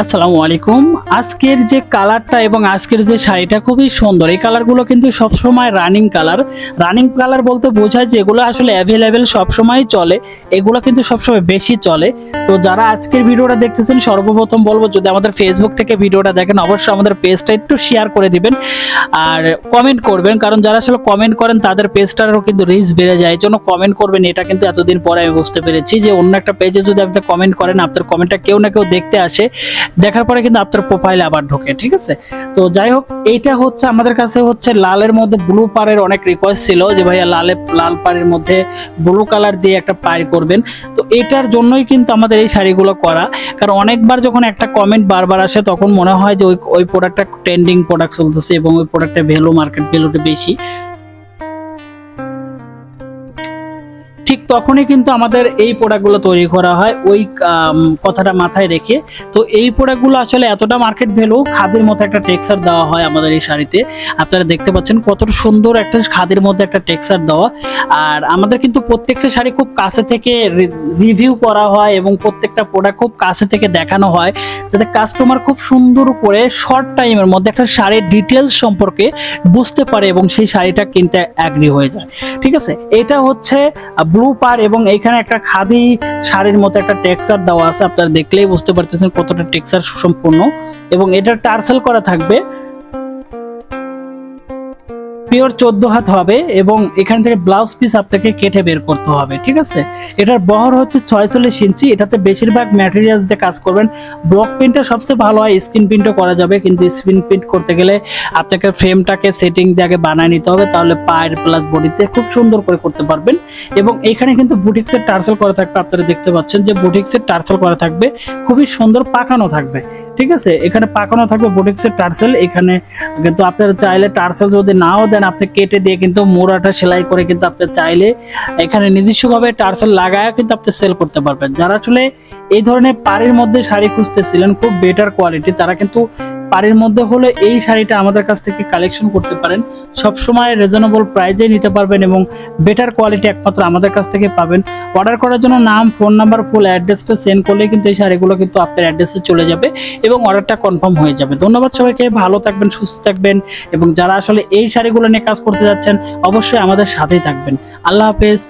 আসসালামু আলাইকুম। আজকের যে কালারটা এবং আজকের যে শাড়িটা খুবই সুন্দর। এই কালারগুলো কিন্তু সবসময় রানিং কালার। রানিং কালার বলতে বোঝায় যে এগুলো আসলে অ্যাভেলেবেল সবসময়ই চলে। এগুলো কিন্তু সবসময় বেশি চলে। তো যারা আজকের ভিডিওটা দেখতেছেন সর্বপ্রথম বলবো, যদি আমাদের ফেসবুক থেকে ভিডিওটা দেখেন অবশ্যই আমাদের পেজটা একটু শেয়ার করে দিবেন আর কমেন্ট করবেন, কারণ যারা আসলে কমেন্ট করেন তাদের পেজটারও কিন্তু রিচ বেড়ে যায়। এই জন্য কমেন্ট করবেন। এটা কিন্তু এতদিন পরে আমি বুঝতে পেরেছি যে অন্য একটা পেজে যদি আপনি কমেন্ট করেন, আপনার কমেন্টটা কেউ না কেউ দেখতে আসে, দেখার পরে কিন্তু আপনার প্রোফাইলে আবার ঢোকে। ঠিক আছে, তো যাই হোক, এইটা হচ্ছে আমাদের কাছে হচ্ছে লালের মধ্যে ব্লু পাড়ের অনেক রিকোয়েস্ট ছিল যে ভাইয়া লাল পাড়ের মধ্যে ব্লু কালার দিয়ে একটা পাড় করবেন। তো এটার জন্যই কিন্তু আমাদের এই শাড়িগুলো করা, কারণ অনেকবার যখন একটা কমেন্ট বারবার আসে তখন মনে হয় যে ওই প্রোডাক্টটা ট্রেন্ডিং প্রোডাক্ট চলতেছে এবং ওই প্রোডাক্টের ভ্যালু, মার্কেট ভ্যালুটা বেশি। ঠিক তখনই কিন্তু আমাদের এই প্রোডাক্টগুলো তৈরি করা হয় ওই কথাটা মাথায় রেখে। তো এই প্রোডাক্টগুলো আসলে এতটা মার্কেট ভ্যালু, খাদির মতো একটা টেক্সচার দেওয়া হয় আমাদের এই শাড়িতে। আপনারা দেখতে পাচ্ছেন কত সুন্দর একটা খাদির মধ্যে একটা টেক্সচার দেওয়া। আর আমাদের কিন্তু প্রত্যেকটা শাড়ি খুব কাছে থেকে রিভিউ করা হয় এবং প্রত্যেকটা প্রোডাক্ট খুব কাছে থেকে দেখানো হয়, যাতে কাস্টমার খুব সুন্দর করে শর্ট টাইমের মধ্যে একটা শাড়ির ডিটেলস সম্পর্কে বুঝতে পারে এবং সেই শাড়িটা কিনতে অ্যাগ্রি হয়ে যায়। ঠিক আছে, এটা হচ্ছে ব্লু পার এবং এখানে একটা খাদি শাড়ির মতো একটা টেক্সচার দেওয়া আছে। আপনারা দেখলেই বুঝতে পারতেছেন কতটা টেক্সচার সুসম্পন্ন, এবং এটা টার্সেল করা থাকবে। পিওর 14 হাত হবে এবং এখান থেকে ব্লাউজ পিস আপনাকে কেটে বের করতে হবে। ঠিক আছে, এটার বহর হচ্ছে 46 ইঞ্চি। এটাতে বেশিরভাগ ম্যাটেরিয়ালস দিয়ে কাজ করবেন। ব্লক প্রিন্টটা সবচেয়ে ভালো হয়, স্ক্রিন প্রিন্টও করা যাবে, কিন্তু স্ক্রিন প্রিন্ট করতে গেলে আপনাকে ফ্রেমটাকে সেটিং দিয়ে আগে বানিয়ে নিতে হবে, তাহলে পায়ের প্লাস বডিতে খুব সুন্দর করে করতে পারবেন। এবং এখানে কিন্তু বুটিক্সের টার্সেল করা থাকবে। আপনারা দেখতে পাচ্ছেন যে বুটিক্সের টার্সেল করা থাকবে, খুবই সুন্দর পাকানো থাকবে। ঠিক আছে, এখানে পাকানো থাকবে বুটিক্সের টার্সেল। এখানে কিন্তু আপনারা চাইলে টার্সেল যদি নাও দেন, আপনি কেটে দিয়ে কিন্তু মোড়াটা সেলাই করে কিন্তু আপনি চাইলে এখানে নিজস্বভাবে টার্সেল লাগায় কিন্তু আপনি সেল করতে পারবেন। যারা আসলে এই ধরনের পাড়ের মধ্যে শাড়ি খুঁজতেছিলেন খুব বেটার কোয়ালিটি, তারা কিন্তু পাড়ের মধ্যে হলে এই শাড়িটা আমাদের কাছ থেকে কালেকশন করতে পারেন। সবসময় রিজনেবল প্রাইসে নিতে পারবেন এবং বেটার কোয়ালিটি একমাত্র আমাদের কাছ থেকে পাবেন। অর্ডার করার জন্য নাম, ফোন নাম্বার, ফুল অ্যাড্রেসটা সেন্ড করলে কিন্তু এই শাড়িগুলো কিন্তু আপনার অ্যাড্রেসে চলে যাবে এবং অর্ডারটা কনফার্ম হয়ে যাবে। ধন্যবাদ সবাইকে, ভালো থাকবেন, সুস্থ থাকবেন, এবং যারা আসলে এই শাড়িগুলো নিয়ে কাজ করতে যাচ্ছেন অবশ্যই আমাদের সাথেই থাকবেন। আল্লাহ হাফেজ।